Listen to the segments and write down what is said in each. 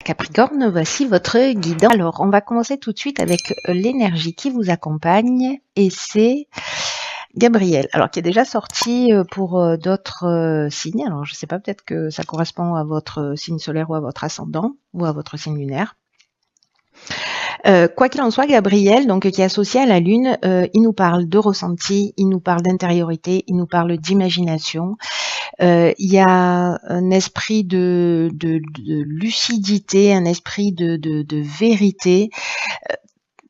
Capricorne, voici votre guidance. Alors, on va commencer tout de suite avec l'énergie qui vous accompagne et c'est Gabriel. Alors, qui est déjà sorti pour d'autres signes. Alors, je ne sais pas, peut-être que ça correspond à votre signe solaire ou à votre ascendant ou à votre signe lunaire. Quoi qu'il en soit, Gabriel, donc qui est associé à la Lune, il nous parle de ressenti, il nous parle d'intériorité, il nous parle d'imagination. Il y a un esprit de lucidité, un esprit de vérité.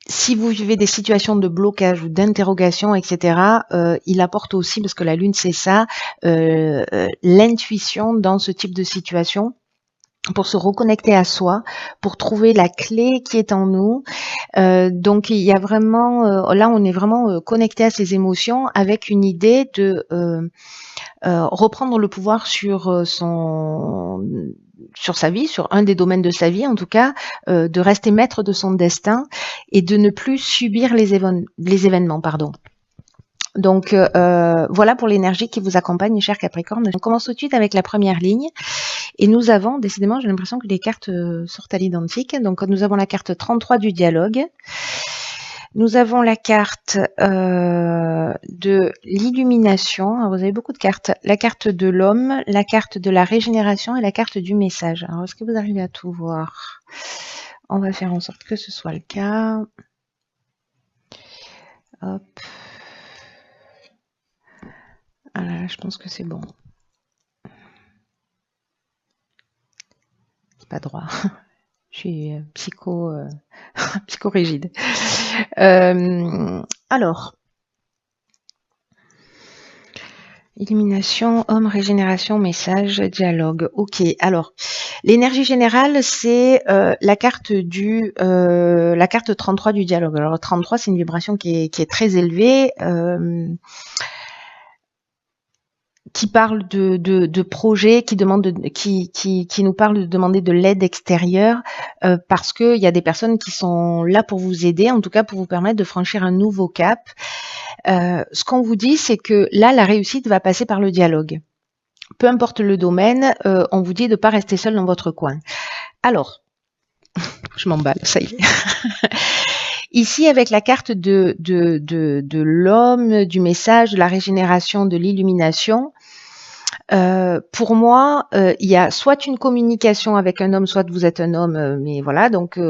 Si vous vivez des situations de blocage ou d'interrogation, etc., il apporte aussi, parce que la Lune c'est ça, l'intuition dans ce type de situation, pour se reconnecter à soi, pour trouver la clé qui est en nous. Donc il y a vraiment, là on est vraiment connecté à ses émotions avec une idée de reprendre le pouvoir sur sa vie, sur un des domaines de sa vie en tout cas, de rester maître de son destin et de ne plus subir les événements. Donc voilà pour l'énergie qui vous accompagne, cher Capricorne. On commence tout de suite avec la première ligne. Et nous avons, décidément, j'ai l'impression que les cartes sortent à l'identique. Donc nous avons la carte 33 du dialogue. Nous avons la carte de l'illumination. Alors, vous avez beaucoup de cartes. La carte de l'homme, la carte de la régénération et la carte du message. Alors, est-ce que vous arrivez à tout voir? On va faire en sorte que ce soit le cas. Hop. Voilà, je pense que c'est bon. C'est pas droit. Je suis psychorigide. Alors, illumination, homme, régénération, message, dialogue. Ok. Alors, l'énergie générale, c'est la carte 33 du dialogue. Alors, 33, c'est une vibration qui est très élevée. Qui parle de projets, qui nous parle de demander de l'aide extérieure, parce que il y a des personnes qui sont là pour vous aider, en tout cas pour vous permettre de franchir un nouveau cap. Ce qu'on vous dit, c'est que là, la réussite va passer par le dialogue. Peu importe le domaine, on vous dit de ne pas rester seul dans votre coin. Alors, je m'emballe, ça y est. Ici, avec la carte de l'homme, du message, de la régénération, de l'illumination, pour moi, il y a soit une communication avec un homme, soit vous êtes un homme, mais voilà, donc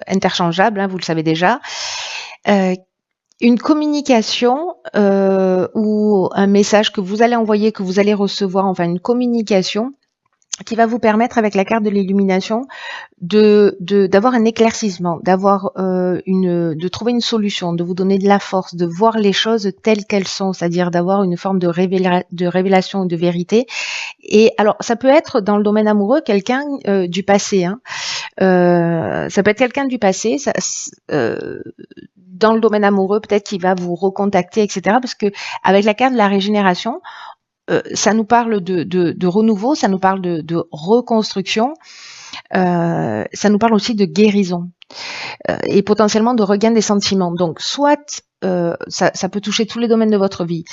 interchangeable, hein, vous le savez déjà. Une communication ou un message que vous allez envoyer, que vous allez recevoir, enfin une communication qui va vous permettre, avec la carte de l'illumination, d'avoir un éclaircissement, de trouver une solution, de vous donner de la force, de voir les choses telles qu'elles sont, c'est-à-dire d'avoir une forme de révélation ou de vérité. Et alors, ça peut être dans le domaine amoureux quelqu'un du passé, hein. Ça peut être quelqu'un du passé, dans le domaine amoureux, peut-être qu'il va vous recontacter, etc. Parce que avec la carte de la régénération, ça nous parle de renouveau, ça nous parle de reconstruction, ça nous parle aussi de guérison et potentiellement de regain des sentiments. Donc, soit ça peut toucher tous les domaines de votre vie,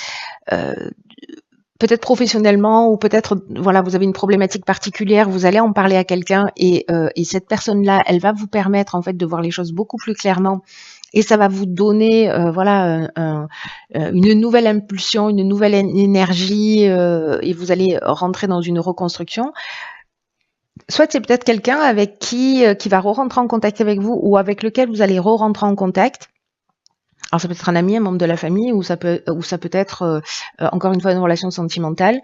peut-être professionnellement ou peut-être voilà, vous avez une problématique particulière, vous allez en parler à quelqu'un et cette personne-là, elle va vous permettre en fait de voir les choses beaucoup plus clairement. Et ça va vous donner voilà une nouvelle impulsion, une nouvelle énergie et vous allez rentrer dans une reconstruction. Soit c'est peut-être quelqu'un avec qui va re-rentrer en contact avec vous ou avec lequel vous allez re-rentrer en contact. Alors ça peut être un ami, un membre de la famille, ou ça peut être encore une fois une relation sentimentale,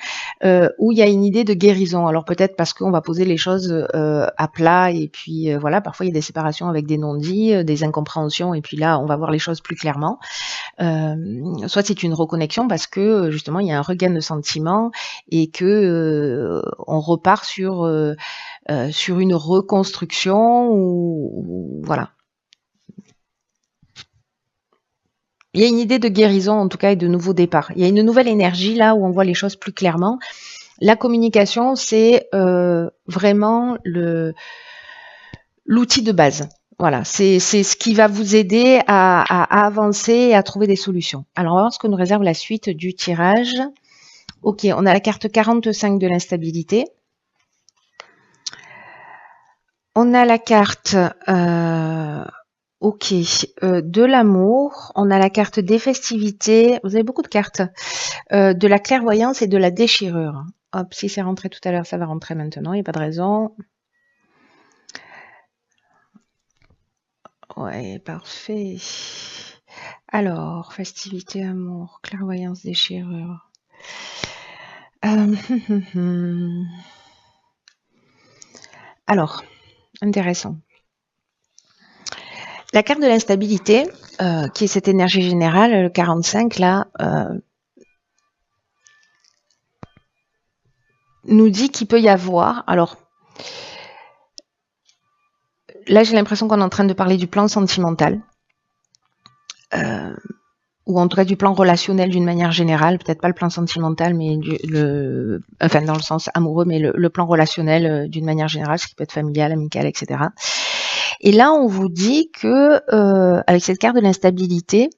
où il y a une idée de guérison. Alors peut-être parce qu'on va poser les choses à plat et puis voilà, parfois il y a des séparations avec des non-dits, des incompréhensions et puis là on va voir les choses plus clairement. Soit c'est une reconnexion parce que justement il y a un regain de sentiments et que on repart sur une reconstruction ou voilà. Il y a une idée de guérison, en tout cas, et de nouveau départ. Il y a une nouvelle énergie là où on voit les choses plus clairement. La communication, c'est vraiment l'outil de base. Voilà, c'est ce qui va vous aider à avancer et à trouver des solutions. Alors, on va voir ce que nous réserve la suite du tirage. Ok, on a la carte 45 de l'instabilité. On a la carte ok, de l'amour, on a la carte des festivités, vous avez beaucoup de cartes, de la clairvoyance et de la déchirure. Hop, si c'est rentré tout à l'heure, ça va rentrer maintenant, il n'y a pas de raison. Ouais, parfait. Alors, festivité, amour, clairvoyance, déchirure. Alors, intéressant. La carte de l'instabilité, qui est cette énergie générale, le 45, là, nous dit qu'il peut y avoir, alors, là j'ai l'impression qu'on est en train de parler du plan sentimental, ou en tout cas du plan relationnel d'une manière générale, peut-être pas le plan sentimental, mais enfin dans le sens amoureux, mais le plan relationnel d'une manière générale, ce qui peut être familial, amical, etc. Et là on vous dit que avec cette carte de l'instabilité,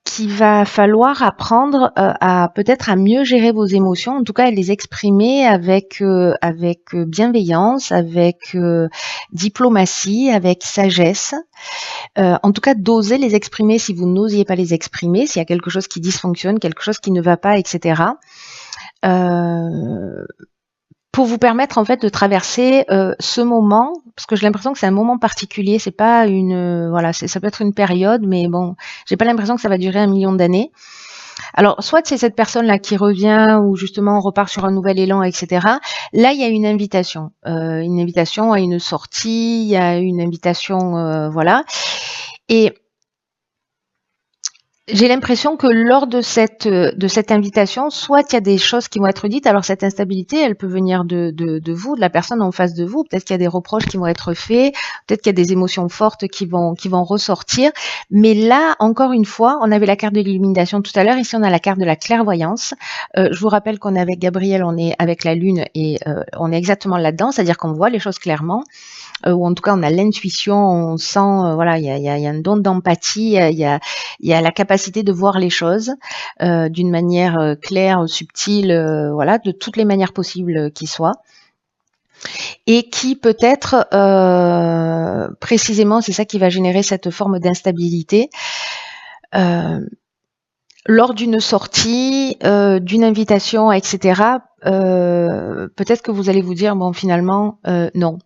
qu'il va falloir apprendre à peut-être à mieux gérer vos émotions, en tout cas à les exprimer avec bienveillance, avec diplomatie, avec sagesse. En tout cas, d'oser les exprimer si vous n'osiez pas les exprimer, s'il y a quelque chose qui dysfonctionne, quelque chose qui ne va pas, etc. Pour vous permettre en fait de traverser ce moment, parce que j'ai l'impression que c'est un moment particulier, c'est pas une voilà, ça peut être une période, mais bon, j'ai pas l'impression que ça va durer 1 million d'années. Alors, soit c'est cette personne-là qui revient, ou justement on repart sur un nouvel élan, etc. Là, il y a une invitation à une sortie, il y a une invitation, voilà. Et j'ai l'impression que lors de cette invitation, soit il y a des choses qui vont être dites. Alors cette instabilité, elle peut venir de vous, de la personne en face de vous. Peut-être qu'il y a des reproches qui vont être faits, peut-être qu'il y a des émotions fortes qui vont ressortir. Mais là, encore une fois, on avait la carte de l'illumination tout à l'heure. Ici, on a la carte de la clairvoyance. Je vous rappelle qu'on est avec Gabriel, on est avec la Lune, et on est exactement là-dedans, c'est-à-dire qu'on voit les choses clairement. Ou en tout cas on a l'intuition, on sent, voilà, il y a un don d'empathie, il y a la capacité de voir les choses d'une manière claire, subtile, voilà, de toutes les manières possibles qui soient. Et qui peut-être, précisément, c'est ça qui va générer cette forme d'instabilité. Lors d'une sortie, d'une invitation, etc., peut-être que vous allez vous dire, bon, finalement, non.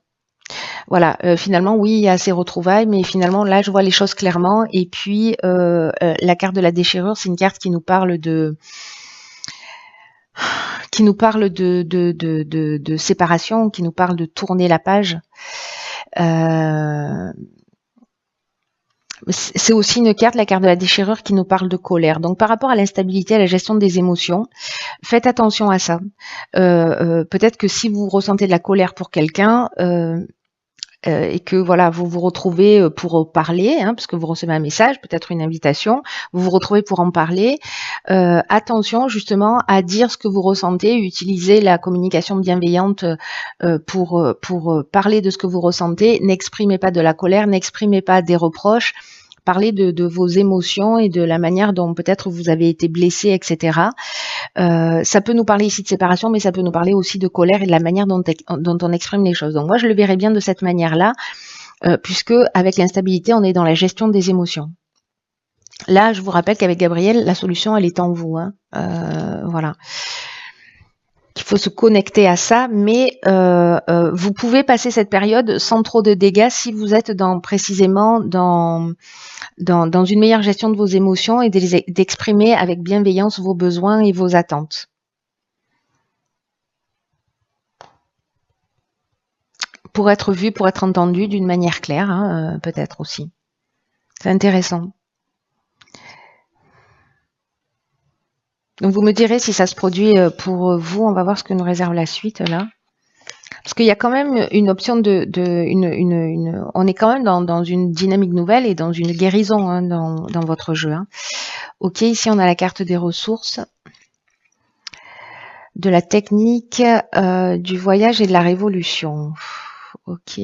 Voilà, finalement, oui, il y a ces retrouvailles, mais finalement, là, je vois les choses clairement. Et puis, la carte de la déchirure, c'est une carte qui nous parle de séparation, qui nous parle de tourner la page. C'est aussi une carte, la carte de la déchirure, qui nous parle de colère. Donc, par rapport à l'instabilité, à la gestion des émotions, faites attention à ça. Peut-être que si vous ressentez de la colère pour quelqu'un, et que voilà, vous vous retrouvez pour parler, parce que vous recevez un message, peut-être une invitation, vous vous retrouvez pour en parler. Attention justement à dire ce que vous ressentez, utiliser la communication bienveillante pour parler de ce que vous ressentez. N'exprimez pas de la colère, n'exprimez pas des reproches. Parlez de vos émotions et de la manière dont peut-être vous avez été blessé, etc. Ça peut nous parler ici de séparation, mais ça peut nous parler aussi de colère et de la manière dont on exprime les choses. Donc moi, je le verrais bien de cette manière-là, puisque avec l'instabilité, on est dans la gestion des émotions. Là, je vous rappelle qu'avec Gabriel, la solution, elle est en vous. Voilà. Il faut se connecter à ça, mais vous pouvez passer cette période sans trop de dégâts si vous êtes précisément dans une meilleure gestion de vos émotions et d'exprimer avec bienveillance vos besoins et vos attentes. Pour être vu, pour être entendu d'une manière claire, peut-être aussi. C'est intéressant. Donc vous me direz si ça se produit pour vous. On va voir ce que nous réserve la suite là. Parce qu'il y a quand même une option on est quand même dans une dynamique nouvelle et dans une guérison dans votre jeu. Ok, ici on a la carte des ressources, de la technique, du voyage et de la révolution. Ok.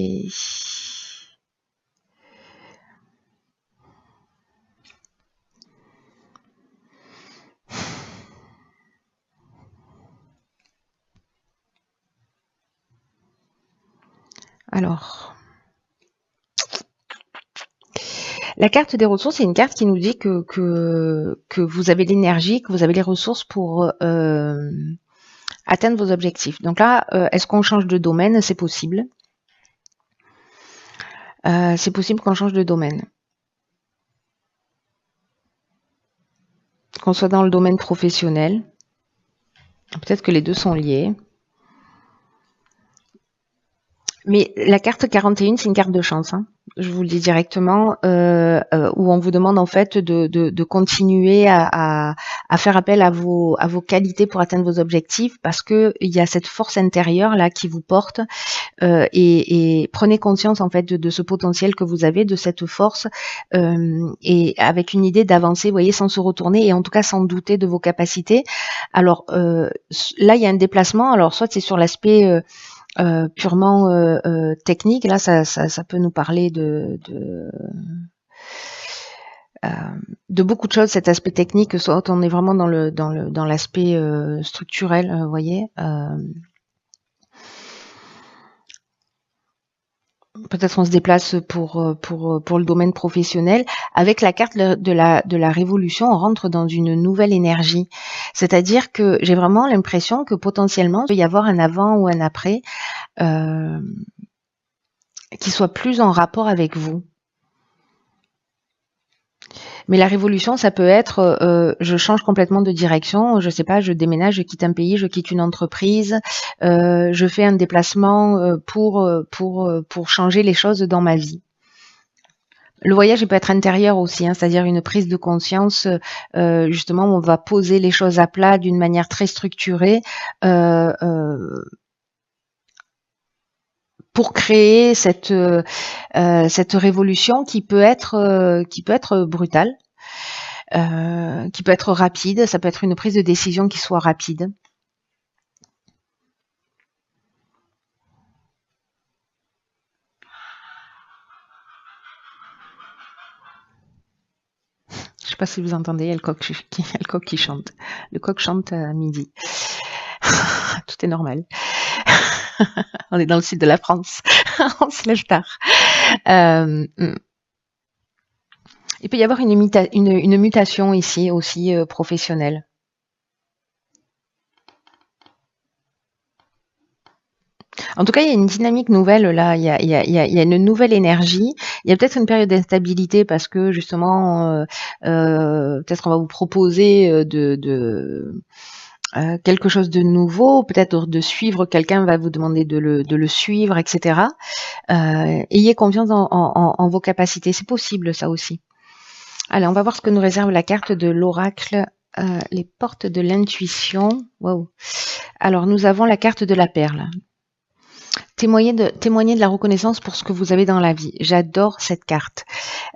Alors, la carte des ressources, c'est une carte qui nous dit que vous avez l'énergie, que vous avez les ressources pour atteindre vos objectifs. Donc là, est-ce qu'on change de domaine? C'est possible. C'est possible qu'on change de domaine. Qu'on soit dans le domaine professionnel. Peut-être que les deux sont liés. Mais la carte 41, c'est une carte de chance. Hein. Je vous le dis directement, où on vous demande en fait de continuer à faire appel à vos qualités pour atteindre vos objectifs, parce que il y a cette force intérieure là qui vous porte, et prenez conscience en fait de ce potentiel que vous avez, de cette force, et avec une idée d'avancer, vous voyez, sans se retourner et en tout cas sans douter de vos capacités. Alors là, il y a un déplacement. Alors soit c'est sur l'aspect purement technique. Là, ça peut nous parler de beaucoup de choses, cet aspect technique, soit on est vraiment dans l'aspect structurel, vous voyez. Peut-être on se déplace pour le domaine professionnel. Avec la carte de la révolution, on rentre dans une nouvelle énergie. C'est-à-dire que j'ai vraiment l'impression que potentiellement, il peut y avoir un avant ou un après qui soit plus en rapport avec vous. Mais la révolution, ça peut être je change complètement de direction, je sais pas, je déménage, je quitte un pays, je quitte une entreprise, je fais un déplacement pour changer les choses dans ma vie. Le voyage, il peut être intérieur aussi, hein, c'est-à-dire une prise de conscience, justement, où on va poser les choses à plat d'une manière très structurée, pour créer cette révolution qui peut être brutale, qui peut être rapide. Ça peut être une prise de décision qui soit rapide. Je sais pas si vous entendez, il y a le coq qui chante. Le coq chante à midi. Tout est normal. On est dans le sud de la France. On se lève tard. Il peut y avoir une mutation ici aussi professionnelle. En tout cas, il y a une dynamique nouvelle là. Il y a une nouvelle énergie. Il y a peut-être une période d'instabilité parce que justement, peut-être on va vous proposer quelque chose de nouveau, peut-être de suivre quelqu'un va vous demander de le suivre, etc. Ayez confiance en vos capacités, c'est possible ça aussi. Allez, on va voir ce que nous réserve la carte de l'oracle, les portes de l'intuition. Wow. Alors nous avons la carte de la perle. Témoigner de la reconnaissance pour ce que vous avez dans la vie. J'adore cette carte.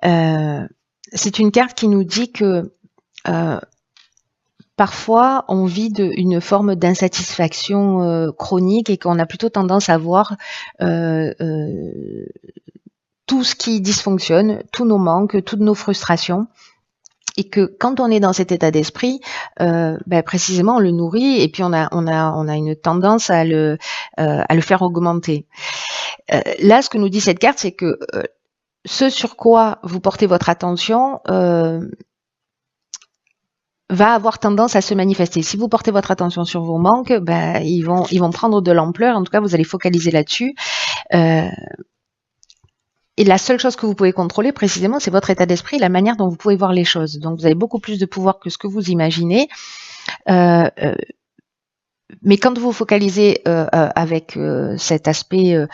C'est une carte qui nous dit que parfois, on vit une forme d'insatisfaction chronique et qu'on a plutôt tendance à voir tout ce qui dysfonctionne, tous nos manques, toutes nos frustrations. Et que quand on est dans cet état d'esprit, précisément, on le nourrit et puis on a une tendance à le faire augmenter. Là, ce que nous dit cette carte, c'est que ce sur quoi vous portez votre attention va avoir tendance à se manifester. Si vous portez votre attention sur vos manques, ils vont prendre de l'ampleur. En tout cas, vous allez focaliser là-dessus. Et la seule chose que vous pouvez contrôler précisément, c'est votre état d'esprit, la manière dont vous pouvez voir les choses. Donc, vous avez beaucoup plus de pouvoir que ce que vous imaginez. Mais quand vous focalisez avec cet aspect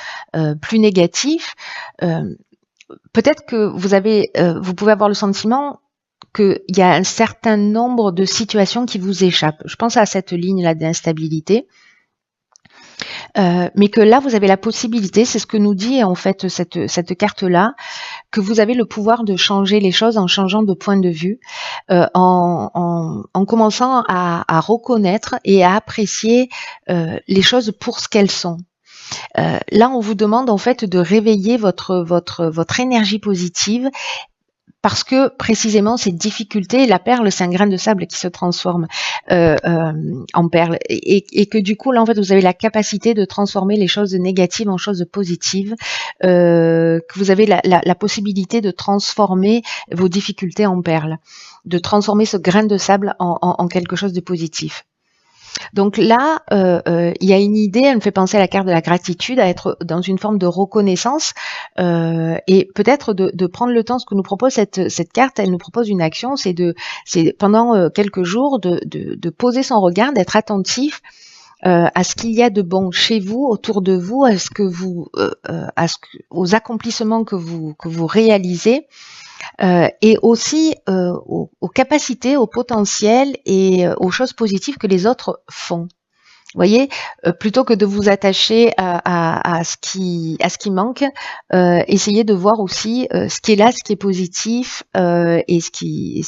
plus négatif, peut-être que vous pouvez avoir le sentiment qu'il y a un certain nombre de situations qui vous échappent. Je pense à cette ligne-là d'instabilité. Mais que là, vous avez la possibilité, c'est ce que nous dit en fait cette carte-là, que vous avez le pouvoir de changer les choses en changeant de point de vue, en commençant à reconnaître et à apprécier les choses pour ce qu'elles sont. Là, on vous demande en fait de réveiller votre énergie positive parce que précisément ces difficultés, la perle, c'est un grain de sable qui se transforme en perle, et que du coup là en fait vous avez la capacité de transformer les choses négatives en choses positives, que vous avez la possibilité de transformer vos difficultés en perles, de transformer ce grain de sable en quelque chose de positif. Donc là, il y a une idée, elle me fait penser à la carte de la gratitude, à être dans une forme de reconnaissance, et peut-être de prendre le temps. Ce que nous propose cette carte, elle nous propose une action, c'est pendant quelques jours de poser son regard, d'être attentif à ce qu'il y a de bon chez vous, autour de vous, à ce que vous, aux accomplissements que vous réalisez. Et aussi aux capacités, au potentiel et aux choses positives que les autres font. Vous voyez, plutôt que de vous attacher à ce qui manque, essayez de voir aussi ce qui est là, ce qui est positif, et ce qui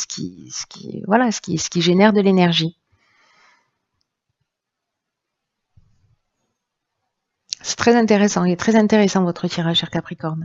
génère de l'énergie. C'est très intéressant. Il est très intéressant votre tirage, cher Capricorne.